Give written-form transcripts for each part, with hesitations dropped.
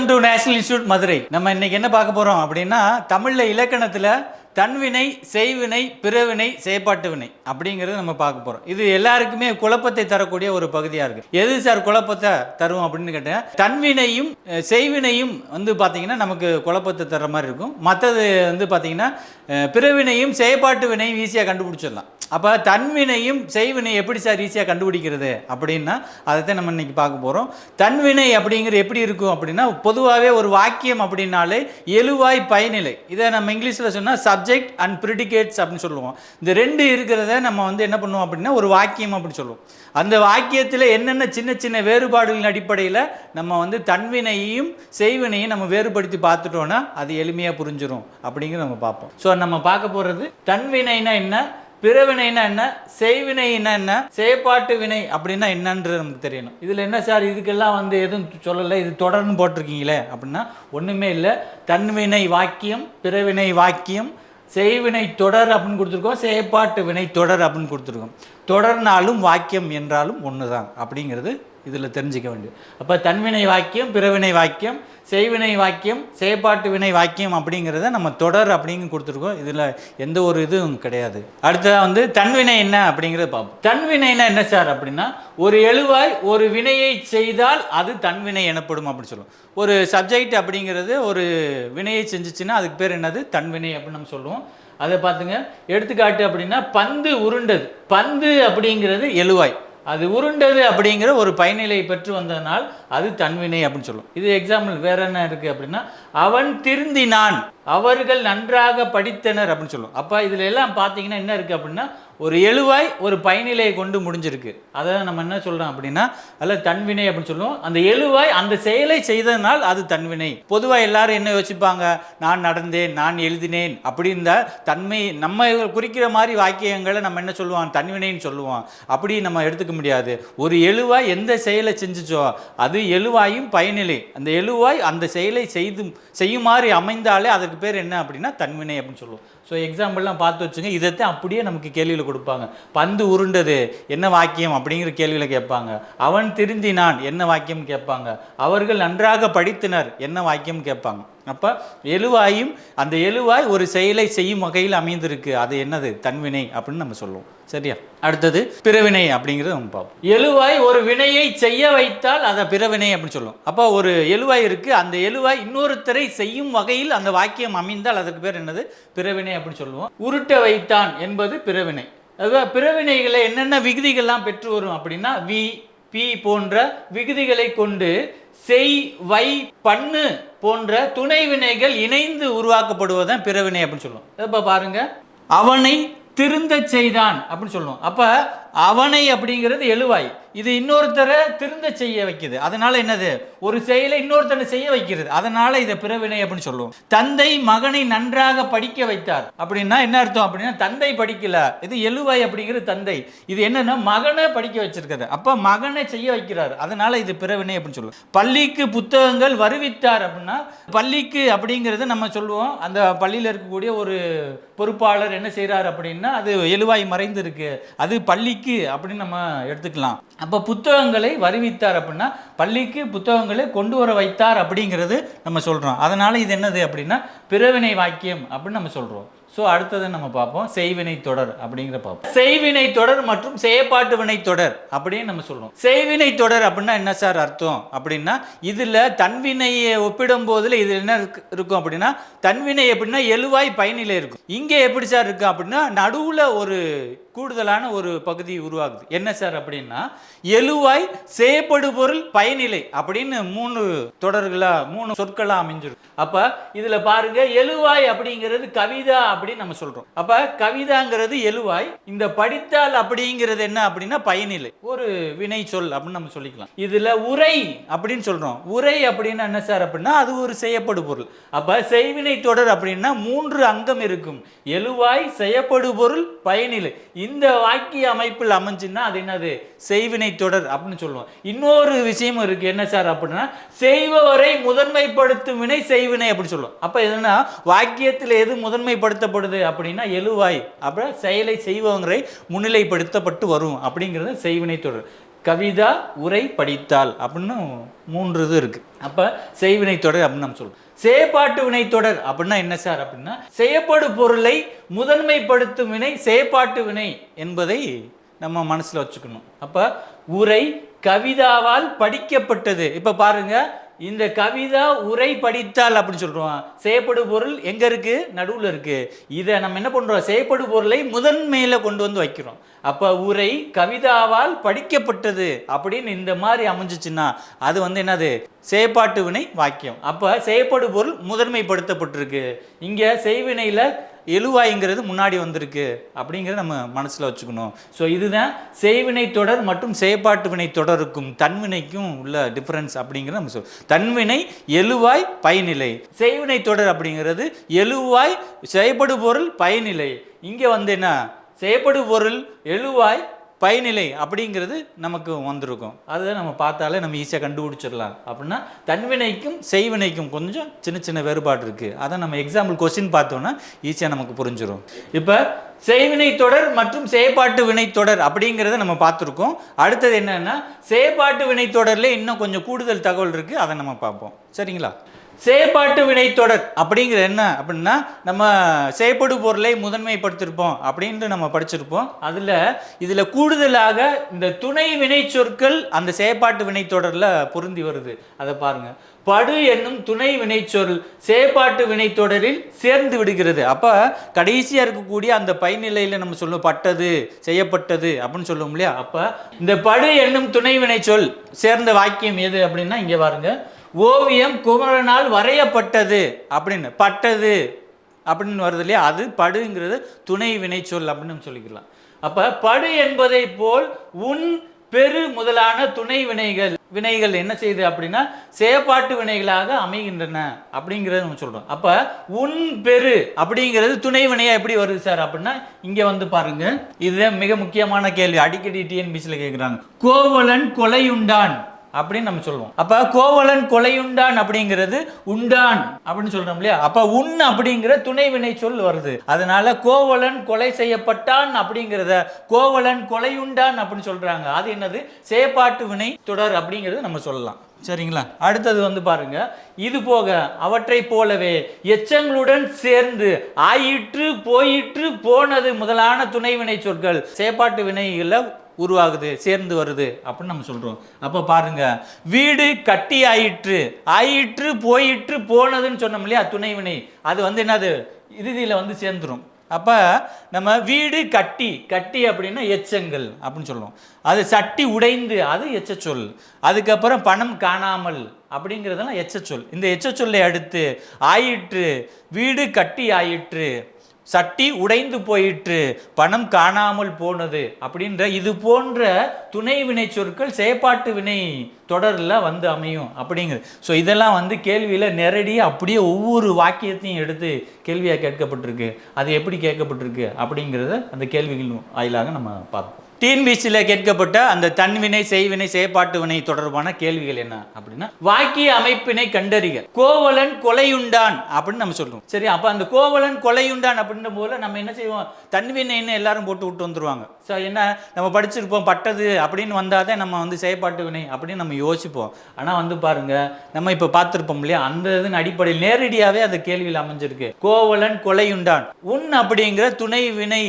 Welcome to national institute Madurai. நம்ம இன்னைக்கு என்ன பார்க்க போறோம் அப்படின்னா, தமிழ்ல இலக்கணத்துல தன்வினை, செய்வினை, பிறவினை, செயற்பாட்டு வினை அப்படிங்கிறது நம்ம பார்க்க போறோம். இது எல்லாருக்குமே குழப்பத்தை தரக்கூடிய ஒரு பகுதியா இருக்கு. எது சார் குழப்பத்தை தரும் அப்படின்னு கேட்டேன். தன்வினையும் செய்வினையும் பாத்தீங்கன்னா நமக்கு குழப்பத்தை தர மாதிரி இருக்கும். மற்றது பாத்தீங்கன்னா பிறவினையும் செயற்பாட்டு வினையும் ஈஸியாக கண்டுபிடிச்சிடலாம். அப்போ தன்வினையும் செய்வினை எப்படி சார் ஈஸியாக கண்டுபிடிக்கிறது அப்படின்னா அதைத்தான் நம்ம இன்னைக்கு பார்க்க போகிறோம். தன்வினை அப்படிங்கிறது எப்படி இருக்கும் அப்படின்னா, பொதுவாகவே ஒரு வாக்கியம் அப்படின்னாலே எழுவாய் பயனிலை. இதை நம்ம இங்கிலீஷில் சொன்னால் சப்ஜெக்ட் அண்ட் ப்ரிடிகேட்ஸ் அப்படின்னு சொல்லுவோம். இந்த ரெண்டு இருக்கிறத நம்ம என்ன பண்ணுவோம் அப்படின்னா ஒரு வாக்கியம் அப்படின்னு சொல்லுவோம். அந்த வாக்கியத்தில் என்னென்ன சின்ன சின்ன வேறுபாடுகளின் அடிப்படையில் நம்ம தன்வினையையும் செய்வினையும் நம்ம வேறுபடுத்தி பார்த்துட்டோன்னா அது எளிமையாக புரிஞ்சிடும் அப்படிங்கிறது நம்ம பார்ப்போம். ஸோ நம்ம பார்க்க போகிறது தன்வினைனா என்ன, பிறவினைனா என்ன, செய்வினைனா என்ன, செயற்பாட்டு வினை அப்படின்னா என்னன்றது நமக்கு தெரியணும். இதில் என்ன சார் இதுக்கெல்லாம் எதுவும் சொல்லலை, இது தொடர்ந்து போட்டிருக்கீங்களே அப்படின்னா ஒன்றுமே இல்லை. தன்வினை வாக்கியம், பிறவினை வாக்கியம், செய்வினை தொடர் அப்படின்னு கொடுத்துருக்கோம், செயற்பாட்டு வினை தொடர் அப்படின்னு கொடுத்துருக்கோம். தொடர்னாலும் வாக்கியம் என்றாலும் ஒன்று தான் அப்படிங்கிறது இதில் தெரிஞ்சிக்க வேண்டியது. அப்போ தன்வினை வாக்கியம், பிறவினை வாக்கியம், செய்வினை வாக்கியம், செயற்பாட்டு வினை வாக்கியம் அப்படிங்கிறத நம்ம தொடர் அப்படிங்க கொடுத்துருக்கோம். இதில் எந்த ஒரு இதுவும் கிடையாது. அடுத்ததாக தன்வினை என்ன அப்படிங்கிறத பார்ப்போம். தன்வினைனா என்ன சார் அப்படின்னா, ஒரு எழுவாய் ஒரு வினையை செய்தால் அது தன்வினை எனப்படும் அப்படின்னு சொல்லுவோம். ஒரு சப்ஜெக்ட் அப்படிங்கிறது ஒரு வினையை செஞ்சிச்சுன்னா அதுக்கு பேர் என்னது, தன்வினை அப்படின்னு நம்ம சொல்லுவோம். அதை பார்த்துங்க. எடுத்துக்காட்டு அப்படின்னா, பந்து உருண்டது. பந்து அப்படிங்கிறது எழுவாய், அது உருண்டது அப்படிங்கிற ஒரு பயனிலை பெற்று வந்ததனால் அது தன்வினை அப்படின்னு சொல்லுவோம். இது எக்ஸாம்பிள். வேற என்ன இருக்கு அப்படின்னா, அவன் திருந்தினான், அவர்கள் நன்றாக படித்தனர் அப்படின்னு சொல்லுவோம். அப்போ இதுல எல்லாம் பார்த்தீங்கன்னா என்ன இருக்கு அப்படின்னா, ஒரு எழுவாய் ஒரு பயனிலையை கொண்டு முடிஞ்சிருக்கு. அதை நம்ம என்ன சொல்றோம் அப்படின்னா அதில் தன்வினை அப்படின்னு சொல்லுவோம். அந்த எழுவாய் அந்த செயலை செய்ததனால் அது தன்வினை. பொதுவாக எல்லாரும் என்ன யோசிப்பாங்க, நான் நடந்தேன், நான் எழுதினேன் அப்படின்ற தன்மை நம்ம குறிக்கிற மாதிரி வாக்கியங்களை நம்ம என்ன சொல்லுவோம், தன்வினைன்னு சொல்லுவோம். அப்படி நம்ம எடுத்துக்க முடியாது. ஒரு எழுவாய் எந்த செயலை செஞ்சுச்சோ அது எழுவாயும் பயனிலை. அந்த எழுவாய் அந்த செயலை செய்யுமாறு அமைந்தாலே அதற்கு பேர் என்ன அப்படின்னா தன்வினை அப்படின்னு சொல்லுவோம். ஸோ எக்ஸாம்பிள்லாம் பார்த்து வச்சுங்க. இதைத்தான் அப்படியே நமக்கு கேள்வியில் கொடுப்பாங்க. பந்து உருண்டது என்ன வாக்கியம் அப்படிங்கிற கேள்வியில் கேட்பாங்க. அவன் திருந்தினான் என்ன வாக்கியம் கேட்பாங்க. அவர்கள் நன்றாக படித்தனர் என்ன வாக்கியம் கேட்பாங்க. அப்போ எழுவாயும் அந்த எழுவாய் ஒரு செயலை செய்யும் வகையில் அமைந்திருக்கு, அது என்னது, தன்வினை அப்படின்னு நம்ம சொல்லுவோம். சரியா? அடுத்தது பிறவினை அப்படிங்கிறது நம்ம பார்ப்போம். எழுவாய் ஒரு வினையை செய்ய வைத்தால் அதை பிறவினை அப்படின்னு சொல்லுவோம். அப்போ ஒரு எழுவாய் இருக்கு, அந்த எழுவாய் இன்னொருத்தரை செய்யும் வகையில் அந்த வாக்கியம் அமைந்தால் அதற்கு பேர் என்னது, பிறவினை அப்படின்னு சொல்லுவோம். உருட்ட வைத்தான் என்பது பிறவினை. அதுதான் பிறவினைகளை என்னென்ன விகுதிகள்லாம் பெற்று வரும் அப்படின்னா, வி பி போன்ற விகுதிகளை கொண்டு செய், வை, பண்ணு போன்ற துணை வினைகள் இணைந்து உருவாக்கப்படுவதுதான் பிறவினை அப்படின்னு சொல்லுவோம். இப்போ பாருங்க, அவனை திருந்த செய்தான் அப்படின்னு சொல்லுவோம். அப்ப அவனை அப்படிங்கிறது எழுவாய், இது இன்னொருத்தரை திருந்த செய்ய வைக்குது. அதனால என்னது, ஒரு செயலை இன்னொருத்தரை செய்ய வைக்கிறது, அதனால இதை பிறவினை அப்படின்னு சொல்லுவோம். தந்தை மகனை நன்றாக படிக்க வைத்தார் அப்படின்னா என்ன அர்த்தம் அப்படின்னா, தந்தை படிக்கல, இது எழுவாய் அப்படிங்கிறது தந்தை. இது என்னன்னா மகனை படிக்க வச்சிருக்கிறது, அப்ப மகனை செய்ய வைக்கிறார், அதனால இது பிறவினை அப்படின்னு சொல்லுவோம். பள்ளிக்கு புத்தகங்கள் வருவித்தார் அப்படின்னா, பள்ளிக்கு அப்படிங்கிறது நம்ம சொல்லுவோம் அந்த பள்ளியில் இருக்கக்கூடிய ஒரு பொறுப்பாளர் என்ன செய்யறாரு அப்படின்னா அது எழுவாய் மறைந்து இருக்கு, அது பள்ளிக்கு அப்படின்னு நம்ம எடுத்துக்கலாம். அப்ப புத்தகங்களை வருவித்தார் அப்படின்னா பள்ளிக்கு புத்தகங்களை கொண்டு வர வைத்தார் அப்படிங்கிறது நம்ம சொல்றோம். அதனால இது என்னது அப்படின்னா பிறவினை வாக்கியம் அப்படின்னு நம்ம சொல்றோம். ஸோ அடுத்தது நம்ம பார்ப்போம் செய்வினை தொடர் அப்படிங்கிற பார்ப்போம். செய்வினை தொடர் மற்றும் செயற்பாட்டு வினை தொடர் அப்படின்னு நம்ம சொல்லுவோம். செய்வினை தொடர் அப்படின்னா என்ன சார் அர்த்தம் அப்படின்னா, இதுல தன்வினையை ஒப்பிடும் போதுல இது என்ன இருக்கும் அப்படின்னா, தன்வினை எப்படின்னா எழுவாய் பயனிலை இருக்கும். இங்கே எப்படி சார் இருக்கு அப்படின்னா நடுவுல ஒரு கூடுதலான ஒரு பகுதி உருவாகுது. என்ன சார் அப்படின்னா, எழுவாய் செயற்படு பொருள் பயனிலை அப்படின்னு மூணு தொடர்களா மூணு சொற்களா அமைஞ்சிடும். அப்ப இதுல பாருங்க, எழுவாய் அப்படிங்கிறது கவிதா அப்படின்னு நம்ம சொல்றோம். அப்ப கவிதாங்கிறது எழுவாய், இந்த படித்தால் அப்படிங்கிறது என்ன அப்படின்னா பயனிலை, ஒரு வினை சொல் அப்படின்னு நம்ம சொல்லிக்கலாம். இதுல உரை அப்படின்னு சொல்றோம். உரை அப்படின்னா என்ன சார் அப்படின்னா அது ஒரு செயற்படு பொருள். அப்ப செய்வினை தொடர் அப்படின்னா மூன்று அங்கம் இருக்கும், எழுவாய், செயற்படு பொருள், பயனிலை. இந்த வாக்கிய அமைப்பில் அமைஞ்சுன்னா அது என்னது, செய்வினை தொடர் அப்படின்னு சொல்லுவோம். இன்னொரு விஷயம் இருக்கு, என்ன சார் அப்படின்னா செய்பவரை முதன்மைப்படுத்தும் வினை செய்வினை அப்படி சொல்லுவோம். அப்ப என்னன்னா வாக்கியத்தில் எது முதன்மைப்படுத்தப்படுது அப்படின்னா எழுவாய், அப்புறம் செயலை செய்பவரை முன்னிலைப்படுத்தப்பட்டு வரும் அப்படிங்கிறது செய்வினை தொடர். கவிதா உரை படித்தால் அப்படின்னு 3 இது இருக்கு. அப்ப செய்வினை தொடர் அப்படின்னு நம்ம சொல்றோம். செயற்பாட்டு வினை தொடர் அப்படின்னா என்ன சார் அப்படின்னா, செய்யப்படும் பொருளை முதன்மைப்படுத்தும் வினை செயற்பாட்டு வினை என்பதை நம்ம மனசுல வச்சுக்கணும். அப்ப உரை கவிதாவால் படிக்கப்பட்டது. இப்ப பாருங்க, இந்த கவிதா உரை படித்தால் அப்படின்னு சொல்றோம். செய்யப்படும் பொருள் எங்க இருக்கு? நடுவுல இருக்கு. இதை நம்ம என்ன பண்றோம்? செய்யப்படும் பொருளை முதன்மையில கொண்டு வந்து வைக்கிறோம். அப்ப உரை கவிதாவால் படிக்கப்பட்டது அப்படின்னு இந்த மாதிரி அமைஞ்சிச்சுன்னா அது என்னது? செயற்பாட்டு வினை வாக்கியம். அப்ப செய்யப்படும் பொருள் முதன்மைப்படுத்தப்பட்டிருக்கு. இங்க செய்வினையில எழுவாய்ங்கிறது முன்னாடி வந்திருக்கு அப்படிங்கிறத நம்ம மனசில் வச்சுக்கணும். ஸோ இதுதான் செய்வினை தொடர் மற்றும் செயற்பாட்டு வினை தொடருக்கும் தன்வினைக்கும் உள்ள டிஃபரன்ஸ் அப்படிங்கிறத நம்ம தன்வினை எழுவாய் பயனிலை, செய்வினை தொடர் அப்படிங்கிறது எழுவாய் செயற்படு பொருள் பயனிலை. இங்கே என்ன? செயற்படு பொருள் எழுவாய் பயனிலை அப்படிங்கிறது நமக்கு வந்திருக்கும். அதை நம்ம பார்த்தாலே நம்ம ஈஸியாக கண்டுபிடிச்சிடலாம். அப்படின்னா தன்வினைக்கும் செய்வினைக்கும் கொஞ்சம் சின்ன சின்ன வேறுபாடு இருக்குது. அதை நம்ம எக்ஸாம்பிள் கொஸ்டின் பார்த்தோன்னா ஈஸியாக நமக்கு புரிஞ்சிடும். இப்போ செய்வினை தொடர் மற்றும் செயற்பாட்டு வினை தொடர் அப்படிங்கிறத நம்ம பார்த்துருக்கோம். அடுத்தது என்னன்னா, செயற்பாட்டு வினை தொடரில் இன்னும் கொஞ்சம் கூடுதல் தகவல் இருக்குது. அதை நம்ம பார்ப்போம். சரிங்களா? செயற்பாட்டு வினை தொடர் அப்படிங்கிற என்ன அப்படின்னா, நம்ம செயற்படு பொருளை முதன்மைப்படுத்திருப்போம் அப்படின்னு நம்ம படிச்சிருப்போம். இதில் கூடுதலாக இந்த துணை வினை சொற்கள் அந்த செயற்பாட்டு வினை தொடரில் பொருந்தி வருது. அதை பாருங்க. படு என்னும் துணை வினை சொல் செயற்பாட்டு வினை தொடரில் சேர்ந்து விடுகிறது. அப்போ கடைசியாக இருக்கக்கூடிய அந்த பயனிலையில் நம்ம சொல்லுவோம் பட்டது செய்யப்பட்டது அப்படின்னு சொல்லுவோம் இல்லையா? அப்போ இந்த படு என்னும் துணை வினை சொல் சேர்ந்த வாக்கியம் எது அப்படின்னா, இங்கே பாருங்க. ஓவியம் குமரனால் வரையப்பட்டது அப்படின்னு பட்டது அப்படின்னு வருது இல்லையா? அது படுங்கிறது துணை வினைச்சொல் அப்படின்னு சொல்லிக்கலாம். அப்ப படு என்பதை போல் உன் பெரு முதலான துணை வினைகள் என்ன செய்யுது அப்படின்னா செயற்பாட்டு வினைகளாக அமைகின்றன அப்படிங்கிறத நம்ம சொல்றோம். அப்ப உன் பெரு அப்படிங்கிறது துணை வினையா எப்படி வருது சார் அப்படின்னா, இங்க பாருங்க. இதுதான் மிக முக்கியமான கேள்வி. அடிக்கடி டிஎன்பிசில கேட்குறாங்க. கோவலன் கொலையுண்டான் அப்படின்னு நம்ம சொல்லுவோம். அப்ப கோவலன் கொலையுண்டான் அப்படிங்கிறது உண்டான் அப்படின்னு சொல்றோம் இல்லையா? அப்ப உன் அப்படிங்கிற துணை வினை சொல் வருது. அதனால கோவலன் கொலை செய்யப்பட்டான் அப்படிங்கிறத கோவலன் கொலையுண்டான் அப்படின்னு சொல்றாங்க. அது என்னது? செயற்பாட்டு வினை தொடர் அப்படிங்கிறது நம்ம சொல்லலாம். சரிங்களா? அடுத்தது பாருங்க. இது போக அவற்றை போலவே எச்சங்களுடன் சேர்ந்து ஆயிற்று போயிற்று போனது முதலான துணை வினை சொற்கள் செயற்பாட்டு வினைகளை உருவாகுது, சேர்ந்து வருது அப்படின்னு நம்ம சொல்றோம். அப்ப பாருங்க, வீடு கட்டி ஆயிற்று போயிற்று போனதுன்னு சொன்னோம் இல்லையா? துணை வினை அது என்னது? இறுதியில் சேர்ந்துரும். அப்ப நம்ம வீடு கட்டி அப்படின்னா எச்சங்கள் அப்படின்னு சொல்லுவோம். அது சட்டி உடைந்து அது எச்ச சொல். அதுக்கப்புறம் பணம் காணாமல் அப்படிங்கிறதெல்லாம் எச்ச சொல். இந்த எச்ச சொல்லை அடுத்து ஆயிற்று, வீடு கட்டி ஆயிற்று, சட்டி உடைந்து போயிற்று, பணம் காணாமல் போனது அப்படின்ற இது போன்ற துணை வினை சொற்கள் செயற்பாட்டு வினை தொடரில் அமையும் அப்படிங்கிறது. ஸோ இதெல்லாம் கேள்வியில் நேரடியாக அப்படியே ஒவ்வொரு வாக்கியத்தையும் எடுத்து கேள்வியாக கேட்கப்பட்டிருக்கு. அது எப்படி கேட்கப்பட்டிருக்கு அப்படிங்கிறத அந்த கேள்விகள் வாயிலாக நம்ம பார்ப்போம். டிஎன்பிசியில் கேட்கப்பட்ட அந்த தன்வினை செய்வினை செயற்பாட்டு வினை தொடர்பான கேள்விகள் என்ன அப்படின்னா, வாக்கிய அமைப்பினை கண்டறிக. கோவலன் கொலையுண்டான் அப்படின்னு நம்ம சொல்றோம். சரி, அப்ப அந்த கோவலன் கொலையுண்டான் அப்படின்ற போல நம்ம என்ன செய்வோம்? தன்வினைன்னு எல்லாரும் போட்டு விட்டு வந்துருவாங்க. ஸோ என்ன நம்ம படிச்சிருப்போம், பட்டது அப்படின்னு வந்தாதான் நம்ம செயற்பாட்டு வினை அப்படின்னு நம்ம யோசிப்போம். ஆனால் பாருங்க, நம்ம இப்போ பார்த்துருப்போம் இல்லையா? அந்த இதன் அடிப்படையில் நேரடியாகவே அந்த கேள்வியில் அமைஞ்சிருக்கு. கோவலன் கொலையுண்டான், உன் அப்படிங்கிற துணை வினை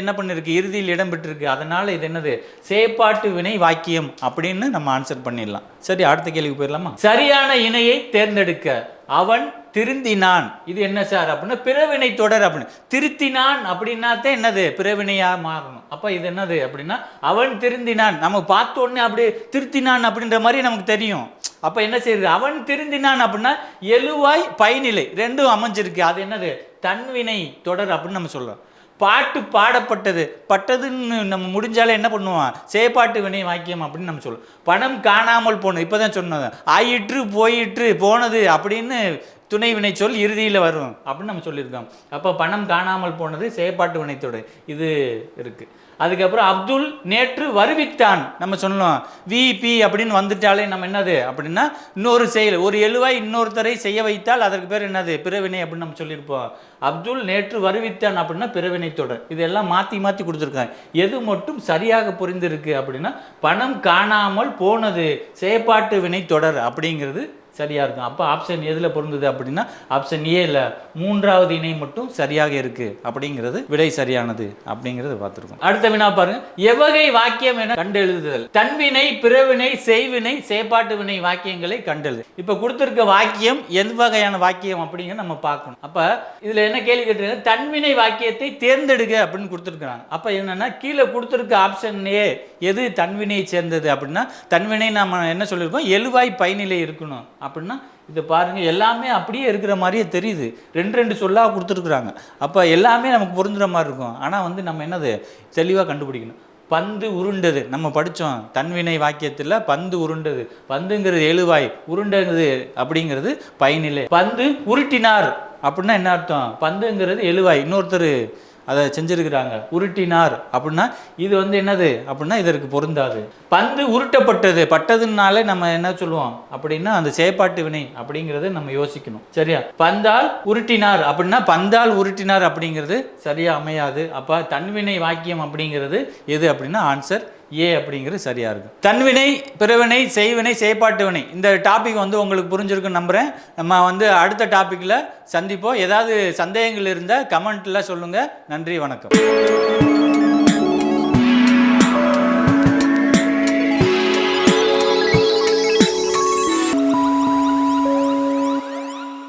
என்ன பண்ணிருக்கு? இறுதியில் இடம்பெற்றிருக்கு. அதனால இது என்னது? செயற்பாட்டு வினை வாக்கியம் அப்படின்னு நம்ம ஆன்சர் பண்ணிடலாம். சரி, அடுத்த கேள்விக்கு போயிடலாமா? சரியான இணையை தேர்ந்தெடுக்க. அவன் திருந்தினான். இது என்ன சார் அப்படின்னா பிறவினை தொடர். அப்படின்னு திருத்தினான் அப்படின்னாத்தான் என்னது? பிறவினையா மாறணும். அப்ப இது என்னது அப்படின்னா அவன் திருந்தினான். நம்ம பார்த்த உடனே அப்படியே திருத்தினான் அப்படின்ற மாதிரி நமக்கு தெரியும். அப்ப என்ன செய்யுது? அவன் திருந்தினான் அப்படின்னா எழுவாய் பயனிலை ரெண்டும் அமைஞ்சிருக்கு. அது என்னது? தன்வினை தொடர் அப்படின்னு நம்ம சொல்றோம். பாட்டு பாடப்பட்டது, பட்டதுன்னு நம்ம முடிஞ்சாலே என்ன பண்ணுவோம்? செயற்பாட்டு வினை வாக்கியம் அப்படின்னு நம்ம சொல்லுவோம். பணம் காணாமல் போனது, இப்போதான் சொன்னது. ஆயிற்று போயிற்று போனது அப்படின்னு துணை வினை சொல் இறுதியில் வரும் அப்படின்னு நம்ம சொல்லியிருக்கோம். அப்போ பணம் காணாமல் போனது செயற்பாட்டு வினைத்தொடர் இது இருக்கு. அதுக்கப்புறம் அப்துல் நேற்று வருவித்தான் நம்ம சொல்லணும். விபி அப்படின்னு வந்துட்டாலே நம்ம என்னது அப்படின்னா இன்னொரு செயல், ஒரு எழுவாய் இன்னொருத்தரை செய்ய வைத்தால் அதற்கு பேர் என்னது பிறவினை அப்படின்னு நம்ம சொல்லியிருப்போம். அப்துல் நேற்று வருவித்தான் அப்படின்னா பிறவினை தொடர். இதெல்லாம் மாற்றி மாற்றி கொடுத்துருக்காங்க. எது மட்டும் சரியாக புரிந்திருக்கு அப்படின்னா பணம் காணாமல் போனது செயற்பாட்டு வினை தொடர் அப்படிங்கிறது சரியாக இருக்கும். அப்போ ஆப்ஷன் எதில் பொருந்தது அப்படின்னா ஆப்ஷன் ஏல 3வது இணை மட்டும் சரியாக இருக்கு அப்படிங்கிறது விடை சரியானது அப்படிங்கிறது பார்த்துருக்கோம். அடுத்த வினா பாருங்க, எவ்வகை வாக்கியம் என கண்டெழுதுதல். தன்வினை, பிறவினை, செய்வினை, செயற்பாட்டு வினை வாக்கியங்களை கண்டெழுது. இப்போ கொடுத்துருக்க வாக்கியம் எந்த வகையான வாக்கியம் அப்படிங்கிறத நம்ம பார்க்கணும். அப்போ இதில் என்ன கேள்வி கேட்டிருக்காங்க, தன்வினை வாக்கியத்தை தேர்ந்தெடுக்க அப்படின்னு கொடுத்துருக்குறாங்க. அப்போ என்னன்னா கீழே கொடுத்துருக்க ஆப்ஷன் ஏ எது தன்வினையை சேர்ந்தது அப்படின்னா தன்வினை நம்ம என்ன சொல்லியிருக்கோம், எழுவாய் பயனிலை இருக்கணும் அப்படின்னா இது பாருங்க எல்லாமே அப்படியே இருக்கிற மாதிரியே தெரியுது. 2 சொல்லாக கொடுத்துருக்குறாங்க. அப்போ எல்லாமே நமக்கு பொருந்துற மாதிரி இருக்கும். ஆனால் வந்து நம்ம என்னது தெளிவாக கண்டுபிடிக்கணும். பந்து உருண்டது நம்ம படித்தோம். தன்வினை வாக்கியத்தில் பந்து உருண்டது, பந்துங்கிறது எழுவாய், உருண்டது அப்படிங்கிறது பயனிலை. பந்து உருட்டினார் அப்படின்னா என்ன அர்த்தம், பந்துங்கிறது எழுவாய், இன்னொருத்தர் அதை செஞ்சிருக்கிறாங்க, உருட்டினார் அப்படின்னா இது வந்து என்னது அப்படின்னா இதற்கு பொருந்தாது. பந்து உருட்டப்பட்டது, பட்டதுனால நம்ம என்ன சொல்லுவோம் அப்படின்னா அந்த செயற்பாட்டு வினை அப்படிங்கிறத நம்ம யோசிக்கணும். சரியா, பந்தால் உருட்டினார் அப்படின்னா பந்தால் உருட்டினார் அப்படிங்கிறது சரியா அமையாது. அப்போ தன்வினை வாக்கியம் அப்படிங்கிறது எது அப்படின்னா ஆன்சர் ஏ அப்படிங்கிறது சரியா இருக்கு. தன்வினை, பிறவினை, செய்வினை, செயற்பாட்டு வினை இந்த டாபிக் வந்து உங்களுக்கு புரிஞ்சிருக்குன்னு நம்புறேன். நம்ம வந்து அடுத்த டாபிக்ல சந்திப்போம். ஏதாவது சந்தேகங்கள் இருந்தால் கமெண்ட்ல சொல்லுங்க. நன்றி, வணக்கம்.